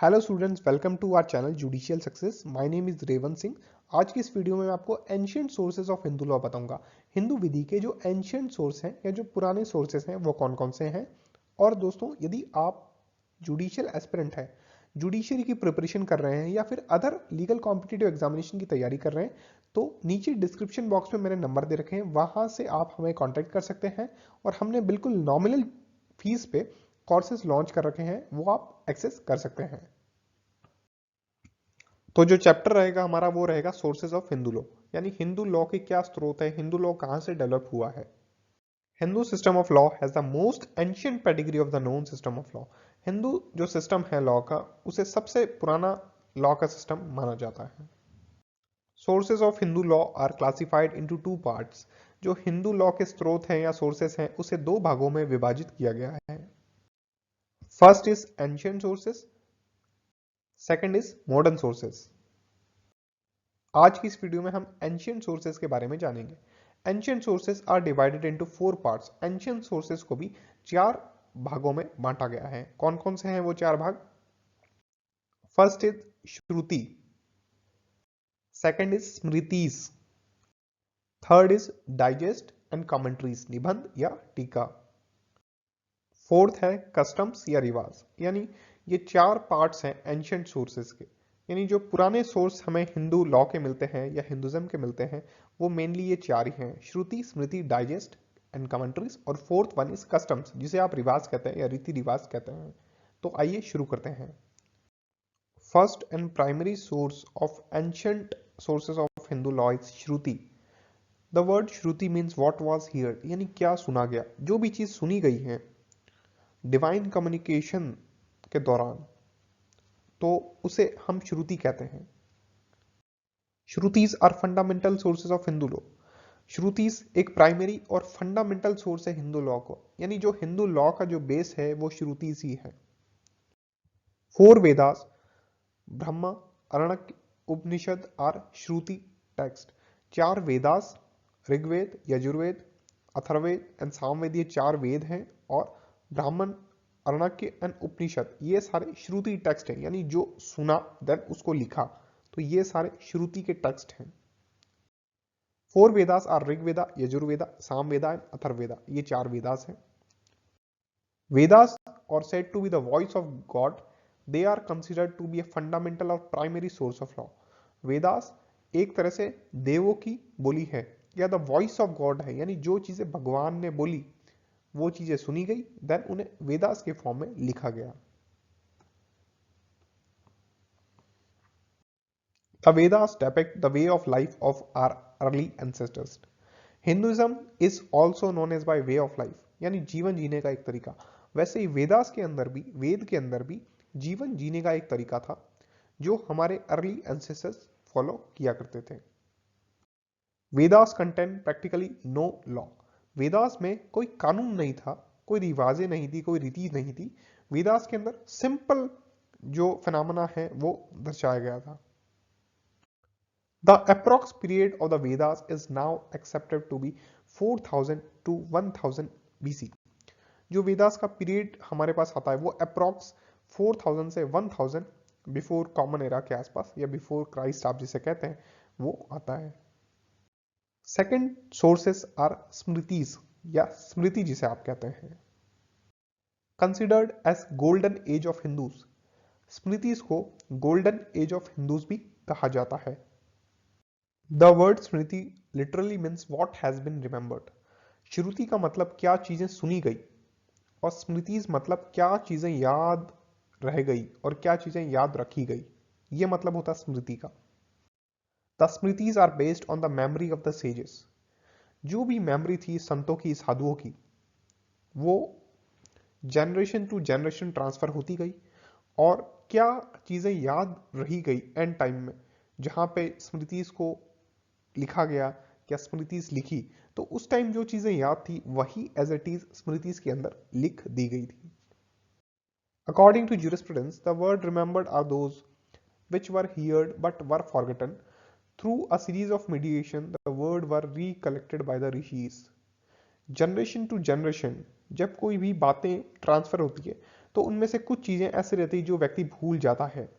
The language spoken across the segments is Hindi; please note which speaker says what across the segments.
Speaker 1: Hello students, welcome to our channel judicial success. My name is Revant Singh. आज की इस वीडियो में मैं आपको ancient sources of Hindu law बताऊंगा। हिंदू विधि के जो एंशिएंट सोर्स हैं या जो पुराने सोर्सेज हैं वो कौन कौन से हैं। और दोस्तों, यदि आप जुडिशियल एस्पिरेंट हैं, जुडिशरी की प्रिपरेशन कर रहे हैं या फिर अदर लीगल कॉम्पिटिटिव एग्जामिनेशन की तैयारी कर रहे हैं, तो नीचे डिस्क्रिप्शन बॉक्स में मैंने नंबर दे रखे हैं, वहां से आप हमें कॉन्टैक्ट कर सकते हैं। और हमने बिल्कुल नॉमिनल फीस पे कोर्सेज लॉन्च कर रखे हैं, वो आप एक्सेस कर सकते हैं। तो जो चैप्टर रहेगा हमारा वो रहेगा सोर्सेज ऑफ हिंदू लॉ, यानी हिंदू लॉ के क्या स्रोत है, हिंदू लॉ कहां से डेवलप हुआ है। Hindu system of law has the most ancient pedigree of the known system of law. Hindu जो सिस्टम है लॉ का, उसे सबसे पुराना लॉ का सिस्टम माना जाता है। Sources of Hindu law are classified into two parts. जो हिंदू लॉ के स्रोत हैं या सोर्सेस हैं, उसे दो भागों में विभाजित किया गया है। First is ancient sources, second is modern sources. आज की इस वीडियो में हम एंशिएंट सोर्सेज के बारे में जानेंगे। Ancient sources are divided into four parts. Ancient sources को भी चार भागों में बांटा गया है। कौन कौन से हैं वो चार भाग? First is Shruti, second is Smritis, third is digest and commentaries, निबंध या टीका, फोर्थ है कस्टम्स या रिवाज। यानी ये चार पार्ट्स हैं एंशिएंट सोर्सेज के। यानी जो पुराने सोर्स हमें हिंदू लॉ के मिलते हैं या हिंदुज्म के मिलते हैं, वो मेनली ये चार ही हैं: श्रुति, स्मृति, डाइजेस्ट एंड कमेंट्रीज, और फोर्थ वन इज कस्टम्स, जिसे आप रिवाज कहते हैं या रीति रिवाज कहते हैं। तो आइए शुरू करते हैं। First and primary source of ancient sources of Hindu law is Shruti. The word Shruti means what was heard, यानी क्या सुना गया, जो भी चीज सुनी गई है डिवाइन कम्युनिकेशन के दौरान, तो उसे हम श्रुति कहते हैं। Shrutis are fundamental sources of Hindu law. Shrutis एक प्राइमरी और फंडामेंटल सोर्स है हिंदू लॉ को, यानी जो हिंदू लॉ का जो बेस है वो श्रुतिज ही है। Four Vedas, Brahma, Aranyaka, Upanishad are Shruti text. चार वेदास, ऋग्वेद, यजुर्वेद, अथर्ववेद एंड सामवेद, ये चार वेद हैं, और ब्राह्मण, अरण्यक एंड उपनिषद, ये सारे श्रुति टेक्स्ट हैं। यानी जो सुना देन उसको लिखा, तो ये सारे श्रुति के टेक्स्ट हैं। Four Vedas are Rigveda, Yajurveda, Samaveda and Atharvaveda, ये चार वेदास हैं। Vedas are said to be the voice of God. They are considered to be a fundamental or primary source of law. Vedas एक तरह से देवों की बोली है या द वॉइस ऑफ गॉड है, यानी जो चीजें भगवान ने बोली वो चीजें सुनी गई, देन उन्हें वेदास के फॉर्म में लिखा गया। The Vedas depict the way of life of our early ancestors. Hinduism is also known as by way of life, यानी जीवन जीने का एक तरीका। वैसे ही वेदास के अंदर भी, वेद के अंदर भी जीवन जीने का एक तरीका था जो हमारे अर्ली एंसेस्टर्स फॉलो किया करते थे। Vedas contain practically no law. Vedas में कोई कानून नहीं था, कोई रिवाजें नहीं थी, कोई रीति नहीं थी। वेदास के अंदर सिंपल जो फिनोमेना है वो दर्शाया गया था। The approx period of the Vedas is now accepted to be 4000 to 1000 BC. जो वेदास का पीरियड हमारे पास आता है वो अप्रॉक्स 4000 से 1000 बिफोर कॉमन एरा के आसपास या बिफोर क्राइस्ट आप जिसे कहते हैं वो आता है। सेकंड सोर्सेस आर स्मृतिज या स्मृति जिसे आप कहते हैं, considered as golden age of Hindus. Smritis को गोल्डन एज ऑफ हिंदूज भी कहा जाता है। The word smriti literally means what has been remembered. Shruti का मतलब क्या चीजें सुनी गई, और स्मृतिज मतलब क्या चीजें याद रह गई और क्या चीजें याद रखी गई, ये मतलब होता स्मृति का। The Smritis are based on the memory of the sages. जो भी मेमोरी थी संतों की, साधुओं की, वो जनरेशन टू जनरेशन ट्रांसफर होती गई, और क्या चीजें याद रही गई एंड टाइम में, जहां पे स्मृतिज को लिखा गया या स्मृतिज लिखी, तो उस टाइम जो चीजें याद थी वही एज इट इज स्मृतिज के अंदर लिख दी गई थी। According to jurisprudence, the word remembered are those which were heard but were forgotten. Through a series of mediation, the word were recollected by the rishis. Generation to generation जब कोई भी बातें ट्रांसफर होती है, तो उनमें से कुछ चीजें ऐसी रहती जो व्यक्ति भूल जाता है।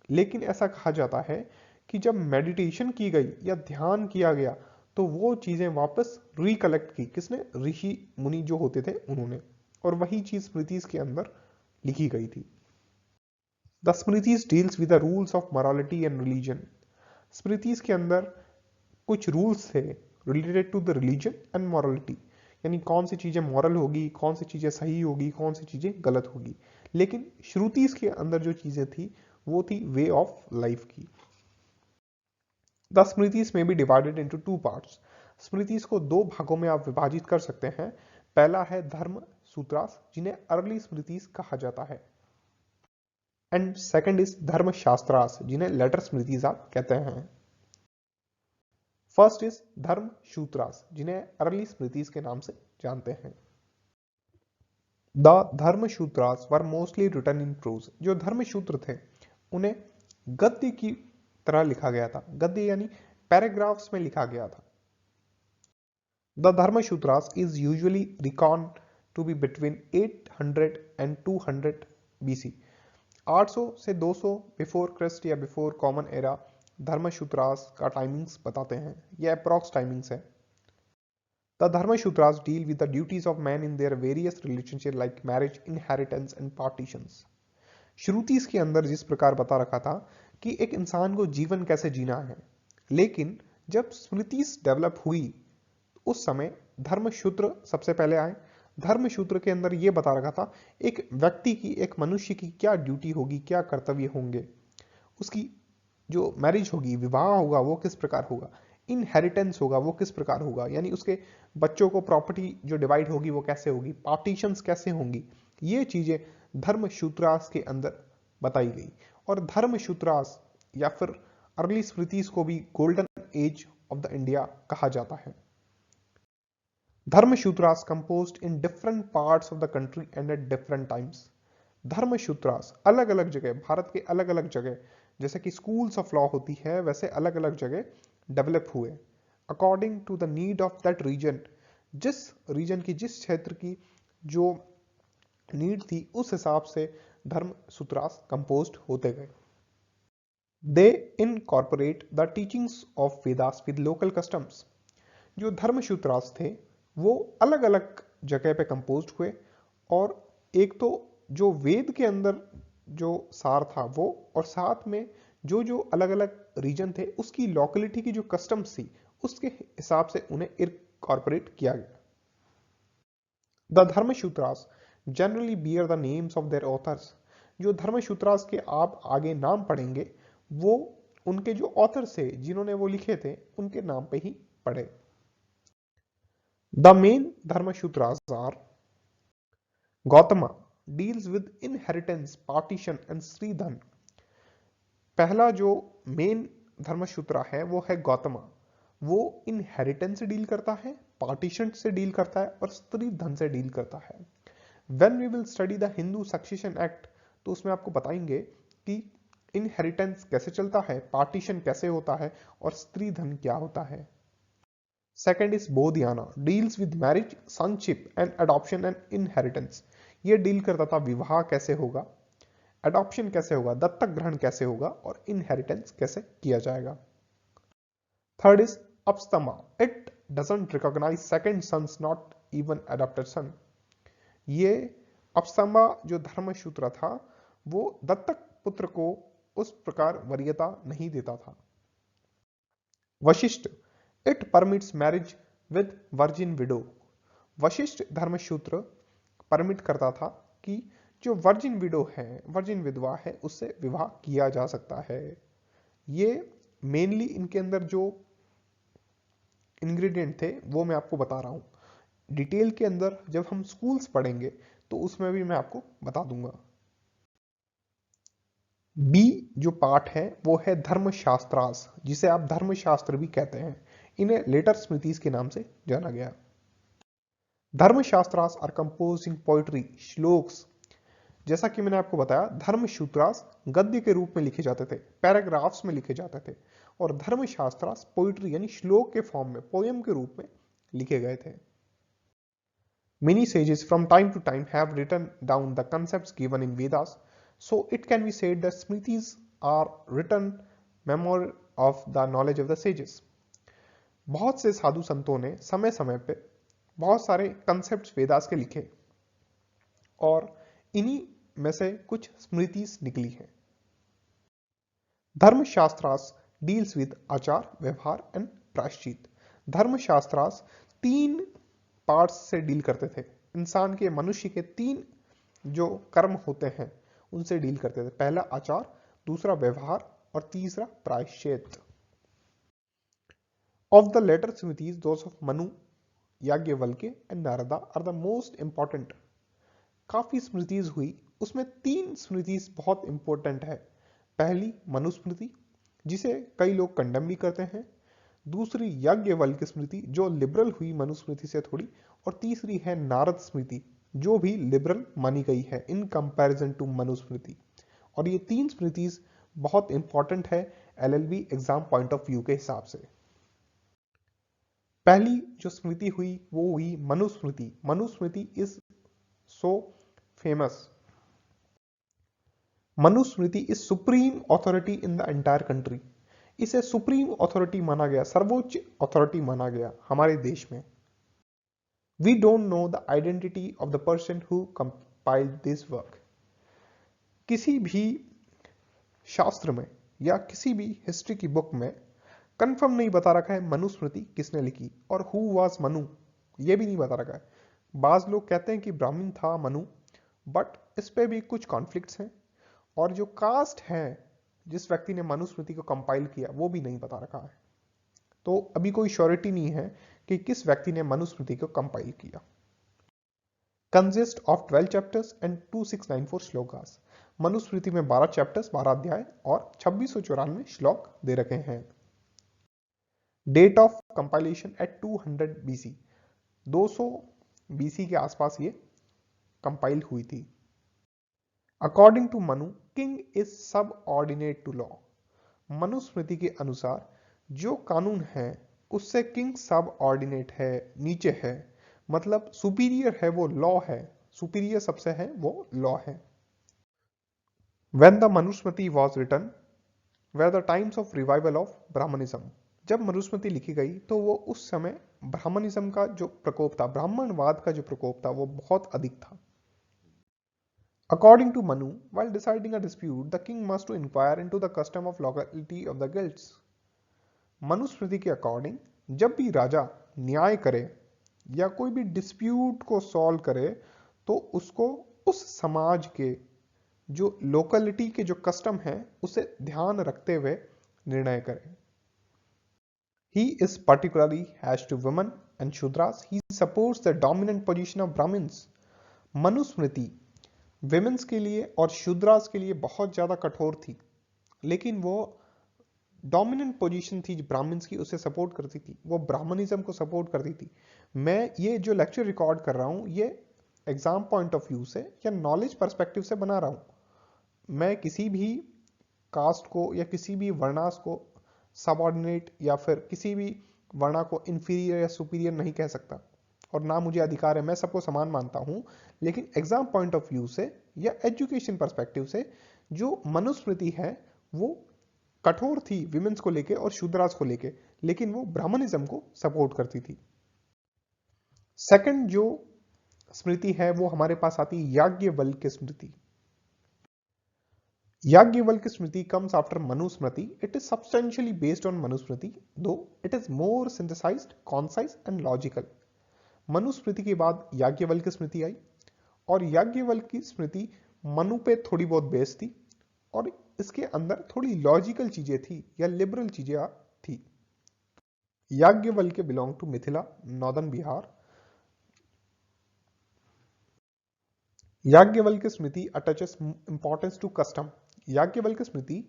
Speaker 1: लेकिन ऐसा कहा जाता है कि जब मेडिटेशन की गई या ध्यान किया गया तो वो चीजें वापस रिकलेक्ट की, किसने? ऋषि मुनि जो होते थे उन्होंने, और वही चीज स्मृतिज के अंदर लिखी गई थी। The Smritis deals with the rules of morality and religion. Smritis के अंदर कुछ रूल्स थे related to the religion and morality, यानी कौन सी चीजें मॉरल होगी, कौन सी चीजें सही होगी, कौन सी चीजें गलत होगी। लेकिन श्रुतिस के अंदर जो चीजें थी वो थी वे ऑफ लाइफ की। द स्मृतिस में be divided into two parts. Smritis को दो भागों में आप विभाजित कर सकते हैं। पहला है धर्म सूत्रास, जिन्हें अर्ली स्मृतिस कहा जाता है, एंड सेकंड इज धर्म शास्त्रास, जिन्हें लेटर स्मृतिस आप कहते हैं। फर्स्ट इज धर्म सूत्रास, जिन्हें अर्ली स्मृतिस के नाम से जानते हैं। The Dharma Sutras were mostly written in prose. जो धर्म सूत्र थे उन्हें गद्य की तरह लिखा गया था, गद्य यानी पैराग्राफ्स में लिखा गया था। The Dharma Sutras is usually record to be between 800 and 200 BC. 800 से 200 बिफोर क्रिस्ट या before common era Dharma Sutras का टाइमिंग्स बताते हैं, यह अप्रॉक्स टाइमिंग्स है। The Dharma Sutras deal with the duties of man in their various relationship like marriage, inheritance and partitions. Shrutis के अंदर जिस प्रकार बता रखा था कि एक इंसान को जीवन कैसे जीना है, लेकिन जब स्मृतिस डेवलप हुई उस समय धर्मसूत्र सबसे पहले आए। धर्मसूत्र के अंदर यह बता रखा था एक व्यक्ति की, एक मनुष्य की क्या ड्यूटी होगी, क्या कर्तव्य होंगे, उसकी जो मैरिज होगी, विवाह होगा वो किस प्रकार होगा, इनहेरिटेंस होगा वो किस प्रकार होगा, यानी उसके बच्चों को प्रॉपर्टी जो डिवाइड होगी वो कैसे होगी, पार्टीशंस कैसे होंगी, ये चीजें धर्मसूत्रास के अंदर बताई गई। और धर्मसूत्रास या फिर अर्ली स्मृतिस को भी golden age of the India कहा जाता है। Dharmasutras composed in different parts of the country and at different times. Dharmasutras अलग अलग जगह, भारत के अलग अलग जगह, जैसे कि स्कूल्स ऑफ लॉ होती है वैसे अलग अलग जगह डेवलप हुए according to the need of that region. जिस रीजन की, जिस क्षेत्र की जो नीड थी उस हिसाब से धर्म सूत्रास कंपोज्ड होते गए। They incorporate the teachings of Vedas with local customs. जो धर्म सूत्रास थे वो अलग अलग जगह पे कंपोज्ड हुए, और एक तो जो वेद के अंदर जो सार था वो, और साथ में जो जो अलग अलग रीजन थे उसकी लोकेलिटी की जो कस्टम्स थी उसके हिसाब से उन्हें इनकॉर्पोरेट किया गया। The Dharmasutras generally bear the names of their authors. जो धर्मसूत्रास के आप आगे नाम पढ़ेंगे वो उनके जो ऑथर्स थे, जिन्होंने वो लिखे थे, उनके नाम पे ही पढ़े। The main Dharmasutras are Gautama deals with inheritance, partition and Stridhan. पहला जो मेन धर्मसूत्र है वो है गौतमा। वो इनहेरिटेंस से डील करता है, पार्टीशन से डील करता है और स्त्री धन से डील करता है। When we will study the Hindu succession act तो उसमें आपको बताएंगे कि इनहेरिटेंस कैसे चलता है, पार्टीशन कैसे होता है और स्त्री धन क्या होता है। Second is Baudhayana deals with marriage, sonship and adoption and inheritance. ये डील करता था विवाह कैसे होगा, अडॉप्शन कैसे होगा, दत्तक ग्रहण कैसे होगा और इनहेरिटेंस कैसे किया जाएगा। Third is Apastamba, it doesn't recognize second sons, not even adopted son. ये अपस्तमा जो धर्मसूत्र था वो दत्तक पुत्र को उस प्रकार वरीयता नहीं देता था। Vashishtha, it permits marriage with virgin window. Vashishtha Dharmasutra permit करता था कि जो वर्जिन विडो है, वर्जिन विधवा है, उससे विवाह किया जा सकता है। ये मेनली इनके अंदर जो इंग्रेडिएंट थे वो मैं आपको बता रहा हूं। डिटेल के अंदर जब हम स्कूल्स पढ़ेंगे तो उसमें भी मैं आपको बता दूंगा। बी जो पार्ट है वो है धर्मशास्त्रास, जिसे आप धर्मशास्त्र भी कहते हैं। इन्हें लेटर स्मृतिस के नाम से जाना गया। Dharmashastras are compose in poetry, shlokas. जैसा कि मैंने आपको बताया धर्मसूत्रास गद्य के रूप में लिखे जाते थे, पैराग्राफ्स में लिखे जाते थे, और धर्मशास्त्रास पोइट्री यानी श्लोक के फॉर्म में, पोयम के रूप में लिखे गए थे। Many sages from time to time have written down the concepts given in Vedas, so it can be said that Smritis are written memory of the knowledge of the sages. बहुत से साधु संतों ने समय समय पे बहुत सारे कंसेप्ट वेदास के लिखे और इन्हीं में से कुछ स्मृतिस निकली हैं। धर्मशास्त्रास डील्स विद आचार, व्यवहार एंड प्रायश्चित। धर्मशास्त्रास 3 पार्ट्स से डील करते थे। इंसान के, मनुष्य के 3 जो कर्म होते हैं उनसे डील करते थे। पहला आचार, दूसरा व्यवहार और तीसरा प्रायश्चित। Of the later Smritis, those of Manu, Yajnavalkya and Narada are the most important. काफी स्मृतिज हुई, उसमें 3 स्मृतिज बहुत इंपॉर्टेंट है। पहली मनुस्मृति, जिसे कई लोग कंडेम भी करते हैं। दूसरी याज्ञवल्क्य स्मृति, जो लिबरल हुई मनुस्मृति से थोड़ी। और तीसरी है नारद स्मृति, जो भी लिबरल मानी गई है इन कंपैरिजन टू मनुस्मृति। और ये 3 स्मृतिज बहुत इंपॉर्टेंट है LLB exam point of view के हिसाब से। पहली जो स्मृति हुई वो हुई Manusmriti. Manusmriti is so famous. Manusmriti is supreme authority in the entire country. इसे सुप्रीम अथॉरिटी माना गया, सर्वोच्च अथॉरिटी माना गया हमारे देश में। We don't know the identity of the person who compiled this work. किसी भी शास्त्र में या किसी भी हिस्ट्री की बुक में कंफर्म नहीं बता रखा है मनुस्मृति किसने लिखी और हु वाज मनु, ये भी नहीं बता रखा है। बाज लोग कहते हैं कि ब्राह्मण था मनु, बट इस पे भी कुछ कॉन्फ्लिक्ट्स हैं। और जो कास्ट है जिस व्यक्ति ने मनुस्मृति को कंपाइल किया वो भी नहीं बता रखा है। तो अभी कोई श्योरिटी नहीं है कि किस व्यक्ति ने मनुस्मृति को कंपाइल किया। Consist of 12 chapters and 2694 shlokas. Manusmriti में 12 चैप्टर्स, 12 अध्याय और 2694 श्लोक दे रखे हैं। Date of compilation at 200 BC, 200 BC के आसपास ये कंपाइल हुई थी। According to Manu, king is subordinate to law. Manusmriti के अनुसार जो कानून है उससे किंग सब ऑर्डिनेट है, नीचे है, मतलब सुपीरियर है, वो लॉ है, सुपीरियर सबसे है वो लॉ है। When the Manusmriti was written were the times of revival of Brahmanism। जब मनुस्मृति लिखी गई तो वो उस समय ब्राह्मणिज्म का जो प्रकोप था, ब्राह्मणवाद का जो प्रकोप था वो बहुत अधिक था। According to Manu, while deciding a dispute, the king must to inquire into the custom of locality of the guilds। Manusmriti के अकॉर्डिंग जब भी राजा न्याय करे या कोई भी डिस्प्यूट को सॉल्व करे तो उसको उस समाज के जो लोकलिटी के जो कस्टम है उसे ध्यान रखते हुए निर्णय करे। He is particularly attached to women and Shudras. He supports the dominant position of Brahmins। Manusmriti women's के लिए और शूद्रास के लिए बहुत ज्यादा कठोर थी, लेकिन वो डोमिनेंट पोजीशन थी ब्राह्मण्स की, उसे सपोर्ट करती थी, वो ब्राह्मणिज्म को सपोर्ट करती थी। मैं ये जो लेक्चर रिकॉर्ड कर रहा हूँ ये एग्जाम पॉइंट ऑफ व्यू से या नॉलेज पर्सपेक्टिव से बना रहा हूँ। मैं किसी भी कास्ट को या किसी भी वर्णास को सबऑर्डिनेट या फिर किसी भी वर्णा को इंफीरियर या सुपीरियर नहीं कह सकता, और ना मुझे अधिकार है, मैं सबको समान मानता हूं। लेकिन एग्जाम पॉइंट ऑफ व्यू से या एजुकेशन पर्सपेक्टिव से जो मनुस्मृति है वो कठोर थी विमेंस को लेके और शूद्रास को लेके, लेकिन वो ब्राह्मणिज्म को सपोर्ट करती थी। सेकंड जो स्मृति है वो हमारे पास आती है याज्ञवल्क्य स्मृति। याज्ञवल्क्य स्मृति comes after Manusmriti. It is substantially based on Manusmriti, though it is more synthesized, concise and logical। Manusmriti के बाद याज्ञवल्क्य स्मृति आई और याज्ञवल्क्य स्मृति मनु पे थोड़ी बहुत बेस थी और इसके अंदर थोड़ी लॉजिकल चीजें थी या लिबरल चीजें थी। Yajnavalkya belong to Mithila, northern Bihar. Yajnavalkya Smriti attaches importance to custom. Yajnavalkya Smriti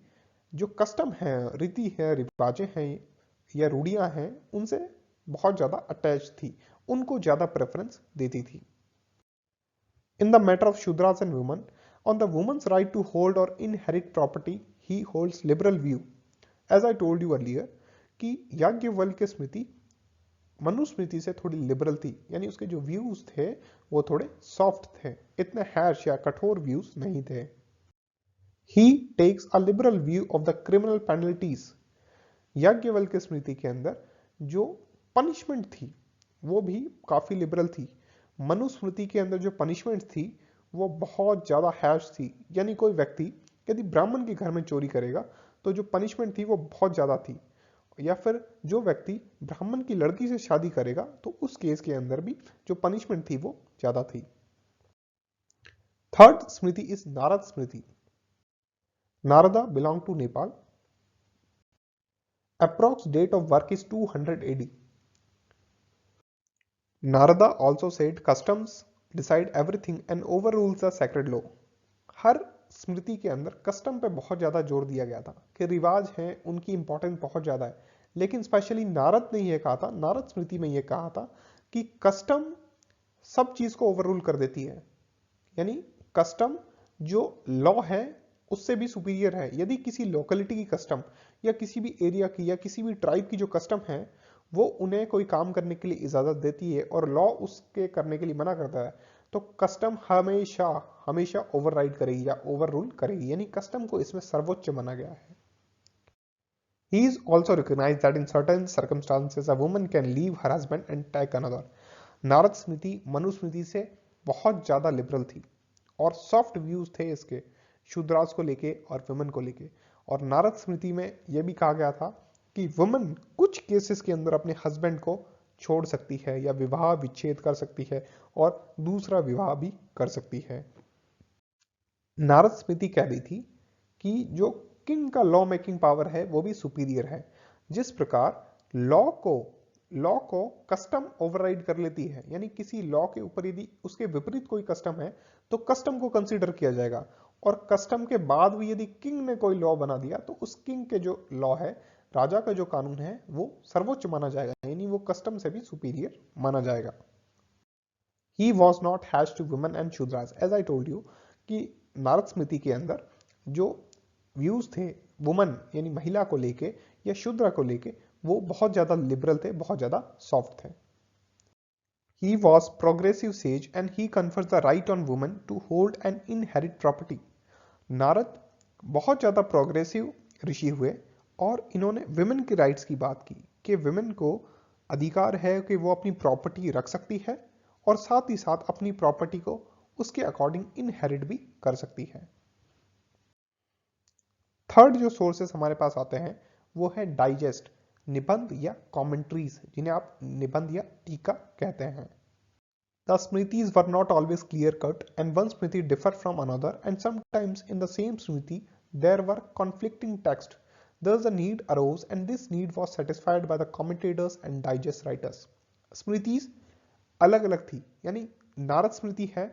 Speaker 1: जो कस्टम है, रीति है, रिवाजें हैं या रूढ़ियां हैं उनसे बहुत ज्यादा अटैच थी, उनको ज्यादा प्रेफरेंस देती थी। In the matter of Shudras and women, on the women's right to hold or inherit property he holds liberal view. As I told you earlier कि याज्ञवल्क्य स्मृति मनुस्मृति से थोड़ी लिबरल थी, यानी उसके जो व्यूज थे वो थोड़े सॉफ्ट थे, इतने हैर्श या कठोर व्यूज नहीं थे। He takes a liberal view of the criminal penalties. Yajnavalkya Smriti के अंदर जो पनिशमेंट थी वो भी काफी लिबरल थी। मनुस्मृति के अंदर जो पनिशमेंट थी वो बहुत ज्यादा हैर्श थी, यानी कोई व्यक्ति यदि ब्राह्मण के घर में चोरी करेगा तो जो पनिशमेंट थी वो बहुत ज्यादा थी, या फिर जो व्यक्ति ब्राह्मण की लड़की से शादी करेगा तो उस केस के अंदर भी जो पनिशमेंट थी वो ज्यादा थी। Third Smriti is Narada Smriti. Narada belong to Nepal. Approx date of work is 200 AD. Narada also said customs decide everything and overrules the sacred law. हर स्मृति के अंदर कस्टम पे बहुत ज्यादा जोर दिया गया था कि रिवाज हैं उनकी इंपॉर्टेंस बहुत ज्यादा है, लेकिन स्पेशली नारद ने यह कहा था, नारद स्मृति में यह कहा था कि कस्टम सब चीज को ओवररूल कर देती है, यानी कस्टम जो लॉ है उससे भी सुपीरियर है। यदि किसी लोकेलिटी की कस्टम या किसी भी एरिया की या किसी भी ट्राइब की जो कस्टम है वो उन्हें कोई काम करने के लिए इजाजत देती है और लॉ उसके करने के लिए मना करता है, तो कस्टम हमेशा हमेशा ओवरराइड करेगी या ओवररूल करेगी, यानी कस्टम को इसमें सर्वोच्च माना गया है। He is also recognized that in certain circumstances a woman can leave her husband and take another. Narad स्मृति मनुस्मृति से बहुत ज्यादा लिबरल थी और सॉफ्ट व्यूज थे इसके शूद्रास को लेके और वुमेन को लेके। और नारद स्मृति में यह भी कहा गया था कि वुमेन कुछ केसेस के अंदर अपने हस्बैंड को छोड़ सकती है या विवाह विच्छेद कर सकती है और दूसरा विवाह भी कर सकती है। नारद स्मृति कह रही थी कि जो किंग का लॉ मेकिंग पावर है वो भी सुपीरियर है। जिस प्रकार लॉ को कस्टम ओवरराइड कर लेती है, यानी किसी लॉ के ऊपर यदि उसके विपरीत कोई कस्टम है तो कस्टम को कंसीडर किया जाएगा, और कस्टम के बाद भी यदि किंग ने कोई लॉ बना दिया तो उस किंग के जो लॉ है, राजा का जो कानून है वो सर्वोच्च माना जाएगा, यानी वो कस्टम से भी सुपीरियर माना जाएगा। He was not hatched to women and shudras. As I told you कि नारद स्मृति के अंदर जो व्यूज थे वुमन यानी महिला को लेके या शूद्र को लेके वो बहुत ज्यादा लिबरल थे, बहुत ज्यादा सॉफ्ट थे। He was progressive sage and he confers the right on women to hold and inherit property. Narad बहुत ज्यादा प्रोग्रेसिव ऋषि हुए और इन्होंने विमेन के राइट्स की बात की कि विमेन को अधिकार है कि वो अपनी प्रॉपर्टी रख सकती है और साथ ही साथ अपनी प्रॉपर्टी को उसके अकॉर्डिंग इनहेरिट भी कर सकती है। थर्ड जो सोर्सेस हमारे पास आते हैं वो है डाइजेस्ट, निबंध या कमेंट्रीज, जिन्हें आप निबंध या टीका कहते हैं। The Smritis were not always clear-cut, and one Smriti differed from another, and sometimes in the same Smriti there were conflicting texts. Thus the need arose, and this need was satisfied by the commentators and digest writers. Smritis अलग अलग थी, यानी नारद स्मृति है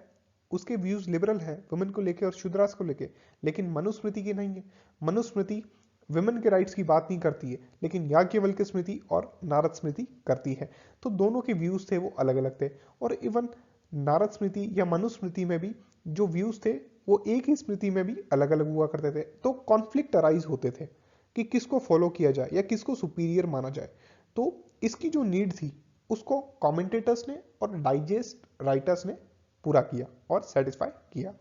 Speaker 1: उसके व्यूज लिबरल है वुमेन को लेके और शूद्रास को लेके, लेकिन मनुस्मृति की नहीं है। मनुस्मृति विमेन के राइट्स की बात नहीं करती है, लेकिन याज्ञवल्क्य स्मृति और नारद स्मृति करती है। तो दोनों के व्यूज थे वो अलग अलग थे, और इवन नारद स्मृति या मनुस्मृति में भी जो व्यूज थे वो एक ही स्मृति में भी अलग अलग हुआ करते थे। तो कॉन्फ्लिक्ट अराइज होते थे कि किसको फॉलो किया जाए या किसको सुपीरियर माना जाए। तो इसकी जो नीड थी उसको कमेंटेटर्स ने और डाइजेस्ट राइटर्स ने पूरा किया और सेटिस्फाई किया।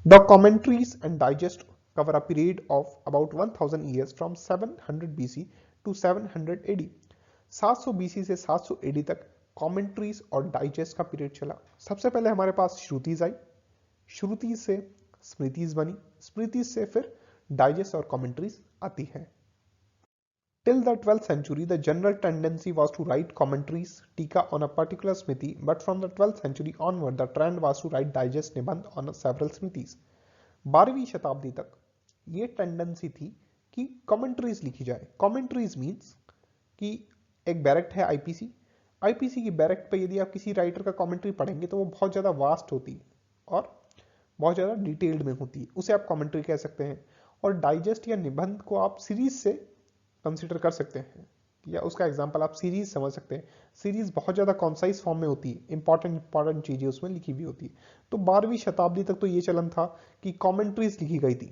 Speaker 1: The commentaries and digest cover a period of about 1000 years from 700 BC to 700 AD. 700 BC से 700 AD तक कमेंट्रीज और डाइजेस्ट का पीरियड चला। सबसे पहले हमारे पास श्रुतिज आई, श्रुति से स्मृतिज बनी, स्मृति से फिर डाइजेस्ट और कमेंट्रीज आती है। Till the 12th century, the general tendency was to write commentaries, tika on a particular smriti, but from the 12th century onward, the trend was to write digest निबंध on several smritis. 12वीं शताब्दी तक ये टेंडेंसी थी कि कमेंट्रीज लिखी जाए। कमेंट्रीज मीन्स कि एक बैरेक्ट है आईपीसी, आईपीसी की बैरेक्ट पे यदि आप किसी राइटर का कमेंट्री पढ़ेंगे तो वो बहुत ज़्यादा वास्ट होती और बहुत ज़्यादा डिटेल्ड में होती है, उसे आप कमेंट्री कह सकते हैं। और डाइजेस्ट या निबंध को आप सीरीज से कंसिडर कर सकते हैं, या उसका एग्जांपल आप सीरीज समझ सकते हैं। सीरीज बहुत ज़्यादा कॉन्साइज फॉर्म में होती है, इंपॉर्टेंट चीज़ें उसमें लिखी हुई होती है। तो 12वीं शताब्दी तक तो ये चलन था कि कमेंट्रीज लिखी गई थी,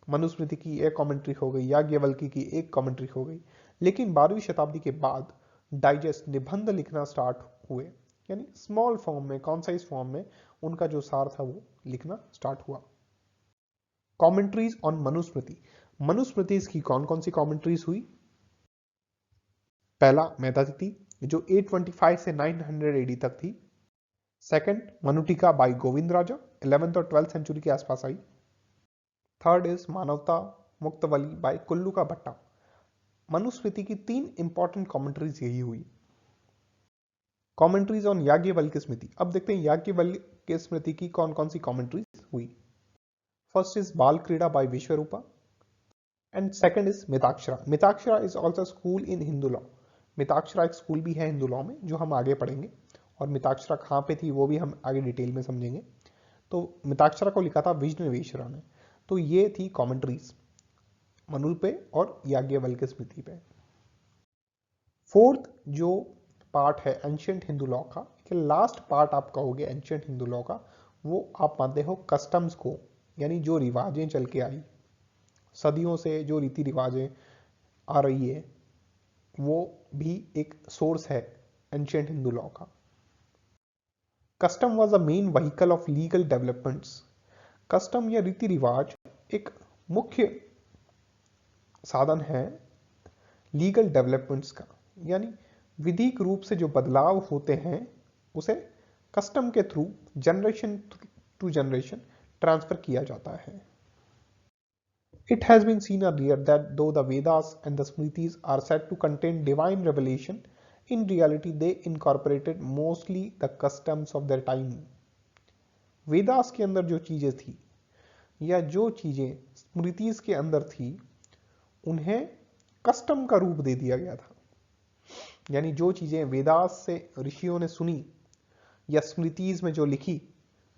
Speaker 1: मनुस्मृति की एक कमेंट्री हो गई, याज्ञवल्क्य की एक कमेंट्री हो गई। लेकिन 12वीं शताब्दी के बाद डाइजेस्ट निबंध लिखना स्टार्ट हुए, यानी स्मॉल फॉर्म में, कॉन्साइज फॉर्म में उनका जो सार था वो लिखना स्टार्ट हुआ। Commentaries on Manusmriti. मनुस्मृति की कौन कौन सी कॉमेंट्रीज हुई? पहला मेधातिथि जो 825 से 900 एडी तक थी। सेकंड मनुटिका बाय गोविंद राजा 11th और 12th सेंचुरी के आसपास आई। थर्ड इज मानवता मुक्तवली बाय कुल्लू का भट्टा। मनुस्मृति की 3 इंपॉर्टेंट कमेंट्रीज यही हुई। Commentaries on Yajnavalkya Smriti. अब देखते हैं याज्ञवल्क्य स्मृति की कौन कौन सी कमेंट्रीज हुई। First is Bal Krida by Vishwarupa and second is Mitakshara. Mitakshara is also school in Hindu law. Mitakshara एक स्कूल भी है हिंदू लॉ में जो हम आगे पढ़ेंगे, और मिताक्षरा कहाँ पे थी वो भी हम आगे डिटेल में समझेंगे। तो मिताक्षरा को लिखा था विष्णुवेश्वरा ने। तो ये थी कमेंट्रीज मनु पे और याज्ञवल्क्य स्मृति पे। फोर्थ जो पार्ट है एंशिएंट हिंदू लॉ का, लास्ट पार्ट आप कहोगे एंशिएंट हिंदू लॉ का, वो आप मानते हो कस्टम्स को, यानी जो रिवाजें चल के आई सदियों से, जो रीति रिवाजें आ रही है, वो भी एक सोर्स है एंशिएंट हिंदू लॉ का। Custom was a main vehicle of legal developments. Custom या रीति रिवाज एक मुख्य साधन है लीगल डेवलपमेंट्स का, यानी विधिक रूप से जो बदलाव होते हैं उसे कस्टम के through generation to generation transfer किया जाता है। It has been seen earlier that though the Vedas and the Smritis are said to contain divine revelation, in reality they incorporated mostly the customs of their time. Vedas के अंदर जो चीजें थी या जो चीजें स्मृतिस के अंदर थी उन्हें कस्टम का रूप दे दिया गया था, यानी जो चीजें वेदास से ऋषियों ने सुनी या स्मृतिस में जो लिखी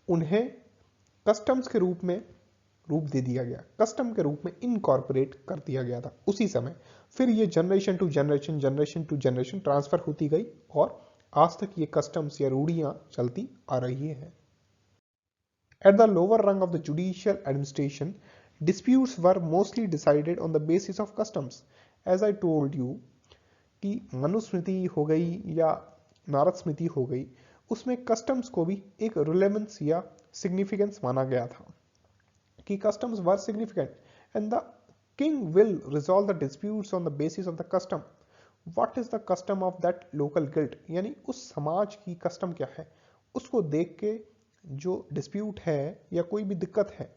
Speaker 1: उन्हें कस्टम्स के रूप में रूप दे दिया गया, कस्टम के रूप में इनकॉर्पोरेट कर दिया गया था उसी समय। फिर ये जनरेशन टू जनरेशन ट्रांसफर होती गई और आज तक ये कस्टम्स या रूढ़ियां चलती आ रही है। एट द लोअर रंग of the judicial administration disputes were mostly decided on the basis of customs. As I told you कि मनुस्मृति हो गई या नारद स्मृति हो गई, उसमें कस्टम्स को भी एक रिलेवेंस या सिग्निफिकेंस माना गया था कि customs were significant and the king will resolve the disputes on the basis of the custom. What is the custom of that local guild? यानी उस समाज की कस्टम क्या है उसको देख के जो डिस्प्यूट है या कोई भी दिक्कत है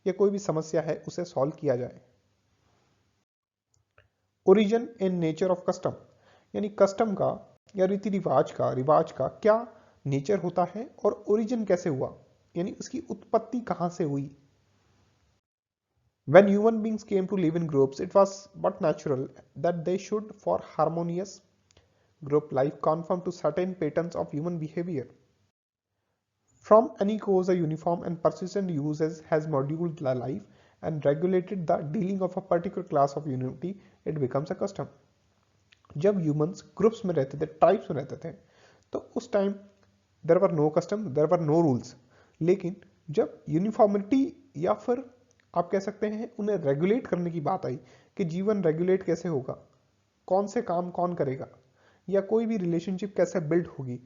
Speaker 1: या कोई भी समस्या है उसे सॉल्व किया जाए। Origin and nature of custom, यानी कस्टम का या रीति रिवाज का क्या नेचर होता है और ओरिजिन कैसे हुआ, यानी उसकी उत्पत्ति कहां से हुई। When human beings came to live in groups, it was but natural that they should, for harmonious group life, conform to certain patterns of human behavior. From any cause, a uniform and persistent usage has modulated the life and regulated the dealing of a particular class of humanity. It becomes a custom. जब humans groups में रहते थे, tribes में रहते थे, तो उस time there were no custom, there were no rules. लेकिन जब यूनिफॉर्मिटी या फिर आप कह सकते हैं उन्हें रेगुलेट करने की बात आई कि जीवन रेगुलेट कैसे होगा, कौन से काम कौन करेगा या कोई भी रिलेशनशिप कैसे बिल्ड होगी,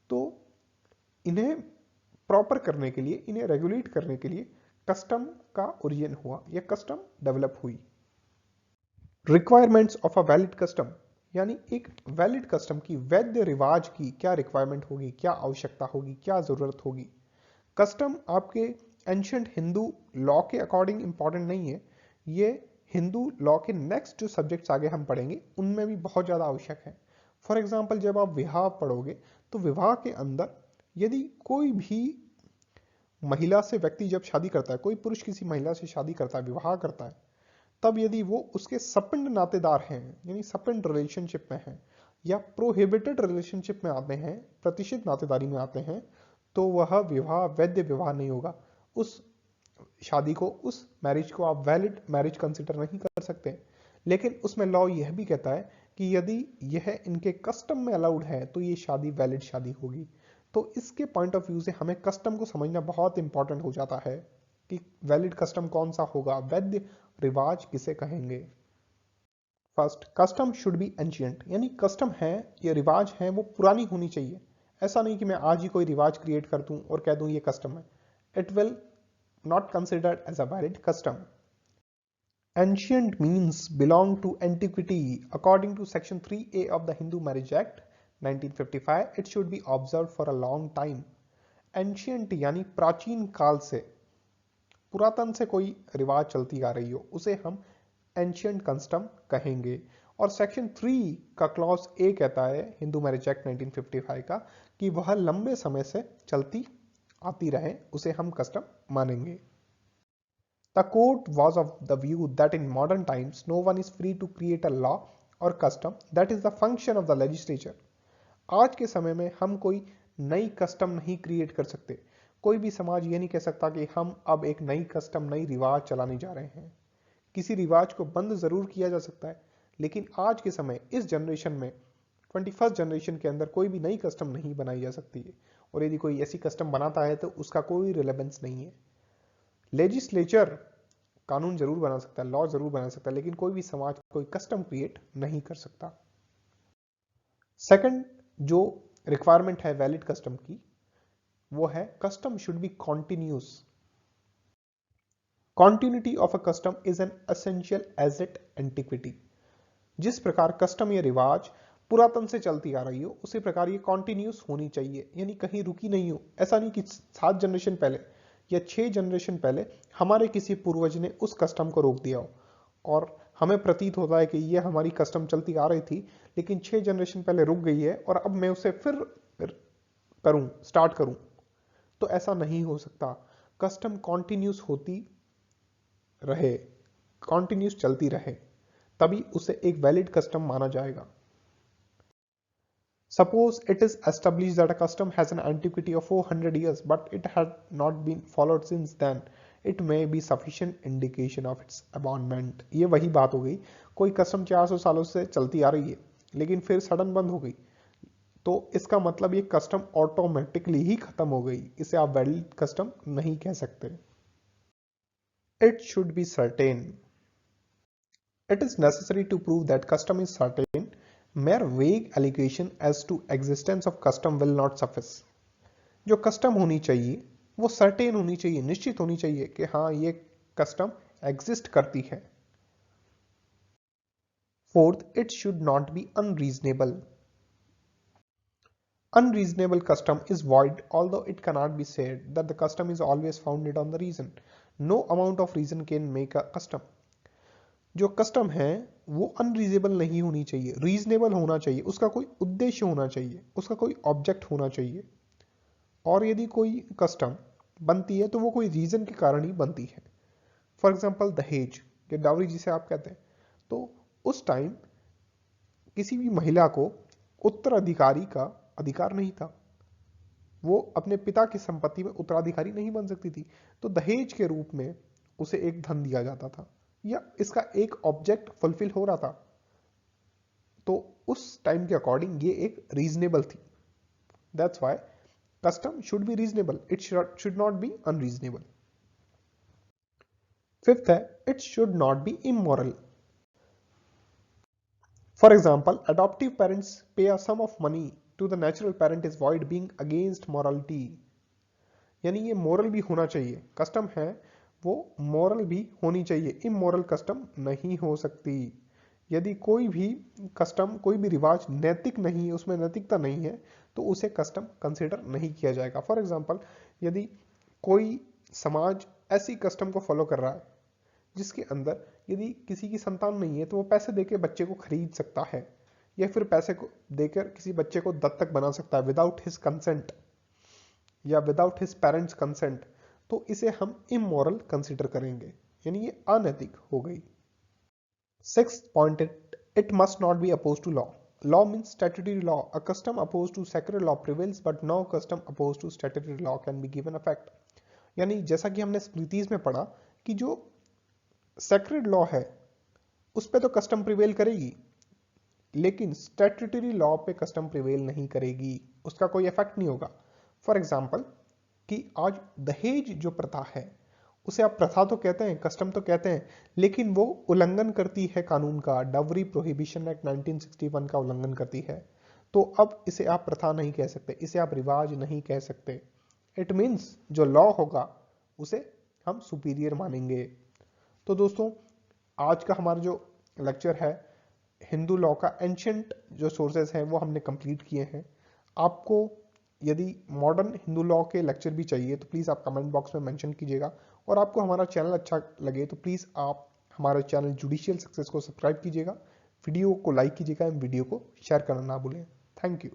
Speaker 1: तो इन्हें प्रॉपर करने के लिए, इन्हें रेगुलेट करने के लिए कस्टम का ओरिजिन हुआ या कस्टम डेवलप हुई। Requirements of a valid custom, यानी एक वैलिड कस्टम की, वैध रिवाज की क्या रिक्वायरमेंट होगी, क्या आवश्यकता होगी, क्या जरूरत होगी। कस्टम आपके एंशिएंट हिंदू लॉ के अकॉर्डिंग इंपॉर्टेंट नहीं है, ये हिंदू लॉ के नेक्स्ट जो सब्जेक्ट्स आगे हम पढ़ेंगे उनमें भी बहुत ज़्यादा आवश्यक है। फॉर एग्जाम्पल जब आप विवाह पढ़ोगे तो विवाह के अंदर यदि कोई भी महिला से व्यक्ति जब शादी करता है, कोई पुरुष किसी महिला से शादी करता है, विवाह करता है, तब यदि वो उसके सपिंड नातेदार हैं, यानी सपिंड रिलेशनशिप में हैं या प्रोहिबिटेड रिलेशनशिप में आते हैं, प्रतिष्ठित नातेदारी में आते हैं, तो वह विवाह वैध विवाह नहीं होगा। उस शादी को, उस मैरिज को आप वैलिड मैरिज कंसिडर नहीं कर सकते। लेकिन उसमें लॉ यह भी कहता है कि यदि यह इनके कस्टम में अलाउड है तो ये शादी वैलिड शादी होगी। तो इसके पॉइंट ऑफ व्यू से हमें कस्टम को समझना बहुत इंपॉर्टेंट हो जाता है कि वैलिड कस्टम कौन सा होगा, वैध रिवाज किसे कहेंगे। First, custom should B ancient, यानी कस्टम है या रिवाज है वो पुरानी होनी चाहिए। ऐसा नहीं कि मैं आज ही कोई रिवाज क्रिएट कर दूं और कह दूं ये कस्टम है। It will not considered as a valid custom. Ancient means belong to antiquity. According to section 3A of the Hindu marriage act 1955, it should be observe for a long time. Ancient यानी प्राचीन काल से, पुरातन से कोई रिवाज चलती आ रही हो उसे हम एंशियंट कस्टम कहेंगे। और सेक्शन 3 का क्लॉज ए कहता है हिंदू मैरिज एक्ट 1955 का कि वह लंबे समय से चलती आती रहे उसे हम कस्टम मानेंगे। The court was of the view that in modern times no one is free to create a law or custom that is the function of the legislature. आज के समय में हम कोई नई कस्टम नहीं क्रिएट कर सकते। कोई भी समाज ये नहीं कह सकता कि हम अब एक नई कस्टम, नई रिवाज चलाने जा रहे हैं। किसी रिवाज को बंद जरूर किया जा सकता है, लेकिन आज के समय इस जनरेशन में 21st जनरेशन के अंदर कोई भी नई कस्टम नहीं बनाई जा सकती है। और यदि कोई ऐसी कस्टम बनाता है तो उसका कोई रिलेवेंस नहीं है। लेजिस्लेचर कानून जरूर बना सकता है, लॉ जरूर बना सकता है, लेकिन कोई भी समाज कोई कस्टम क्रिएट नहीं कर सकता। सेकंड जो रिक्वायरमेंट है वैलिड कस्टम की, वो है custom should be continuous. Continuity of a custom is an essential as it antiquity. जिस प्रकार कस्टम या रिवाज पुरातन से चलती आ रही हो उसी प्रकार ये कॉन्टिन्यूस होनी चाहिए, यानी कहीं रुकी नहीं हो। ऐसा नहीं कि 7 जनरेशन पहले या 6 जनरेशन पहले हमारे किसी पूर्वज ने उस कस्टम को रोक दिया हो और हमें प्रतीत होता है कि ये हमारी कस्टम चलती आ रही थी लेकिन 6 जनरेशन पहले रुक गई है और अब मैं उसे फिर स्टार्ट करूं, तो ऐसा नहीं हो सकता। कस्टम कॉन्टिन्यूस होती रहे, कॉन्टिन्यूस चलती रहे, तभी उसे एक वैलिड कस्टम माना जाएगा। Suppose it is established that a custom has an antiquity of 400 years, but it had not been followed since then. It may be sufficient indication of its abandonment. ये वही बात हो गई, कोई कस्टम 400 सालों से चलती आ रही है लेकिन फिर सडन बंद हो गई, तो इसका मतलब ये कस्टम ऑटोमेटिकली ही खत्म हो गई। इसे आप वैलिड कस्टम नहीं कह सकते। It should be certain. It is necessary to prove that custom is certain. Mere vague allegation as to existence of custom will not suffice. जो कस्टम होनी चाहिए वो सर्टेन होनी चाहिए, निश्चित होनी चाहिए कि हाँ ये कस्टम एग्जिस्ट करती है। Fourth, it should not be unreasonable. Unreasonable custom is void, although it cannot be said that the custom is always founded on the reason. No amount of reason can make a custom. जो कस्टम है वो अनरीजनेबल नहीं होनी चाहिए, रीजनेबल होना चाहिए, उसका कोई उद्देश्य होना चाहिए, उसका कोई ऑब्जेक्ट होना चाहिए। और यदि कोई कस्टम बनती है तो वो कोई रीजन के कारण ही बनती है। फॉर एग्जाम्पल दहेज या डावरी जिसे आप कहते हैं, तो उस टाइम किसी भी महिला को उत्तराधिकारी का अधिकार नहीं था, वो अपने पिता की संपत्ति में उत्तराधिकारी नहीं बन सकती थी, तो दहेज के रूप में उसे एक धन दिया जाता था या इसका एक ऑब्जेक्ट फुलफिल हो रहा था, तो उस टाइम के अकॉर्डिंग ये एक रीजनेबल थी। That's why custom should be reasonable, it should not be unreasonable. Fifth है, it should not be immoral. For example, adoptive parents pay a sum of money to the natural parent is void being against morality. यानी ये मोरल भी होना चाहिए, कस्टम है वो मोरल भी होनी चाहिए, इमोरल कस्टम नहीं हो सकती। यदि कोई भी कस्टम, कोई भी रिवाज नैतिक नहीं है, उसमें नैतिकता नहीं है, तो उसे कस्टम कंसिडर नहीं किया जाएगा। फॉर एग्जाम्पल, यदि कोई समाज ऐसी कस्टम को फॉलो कर रहा है जिसके अंदर यदि किसी की संतान नहीं है तो वो पैसे देकर बच्चे को खरीद सकता है या फिर पैसे को देकर किसी बच्चे को दत्तक बना सकता है विदाउट हिज कंसेंट या विदाउट हिज पेरेंट्स कंसेंट, तो इसे हम इमोरल कंसिडर करेंगे, यानी ये अनैतिक हो गई। Sixth point, it must not be oppose to law. Law means statutory law. A custom oppose to sacred law prevails but no custom oppose to statutory law can be given affect. यानी जैसा कि हमने स्मृतिज में पढ़ा कि जो सेक्रेड लॉ है उस पे तो कस्टम प्रिवेल करेगी, लेकिन स्टैट्यूटरी लॉ पे कस्टम प्रिवेल नहीं करेगी, उसका कोई इफेक्ट नहीं होगा। फॉर एग्जाम्पल कि आज दहेज जो प्रथा है उसे आप प्रथा तो कहते हैं, कस्टम तो कहते हैं, लेकिन वो उल्लंघन करती है कानून का। डावरी प्रोहिबिशन एक्ट 1961 का उल्लंघन करती है। तो अब इसे आप प्रथा नहीं कह सकते, इसे आप रिवाज नहीं कह सकते। इट मीन्स जो लॉ होगा उसे हम सुपीरियर मानेंगे। तो दोस्तों, आज का हमारा जो लेक्चर है हिंदू लॉ का एंशियंट जो सोर्सेज हैं वो हमने कंप्लीट किए हैं। आपको यदि मॉडर्न हिंदू लॉ के लेक्चर भी चाहिए तो प्लीज़ आप कमेंट बॉक्स में मेंशन कीजिएगा। और आपको हमारा चैनल अच्छा लगे तो प्लीज़ आप हमारे चैनल जुडिशियल सक्सेस को सब्सक्राइब कीजिएगा, वीडियो को लाइक कीजिएगा एवं वीडियो को शेयर करना ना भूलें। Thank you.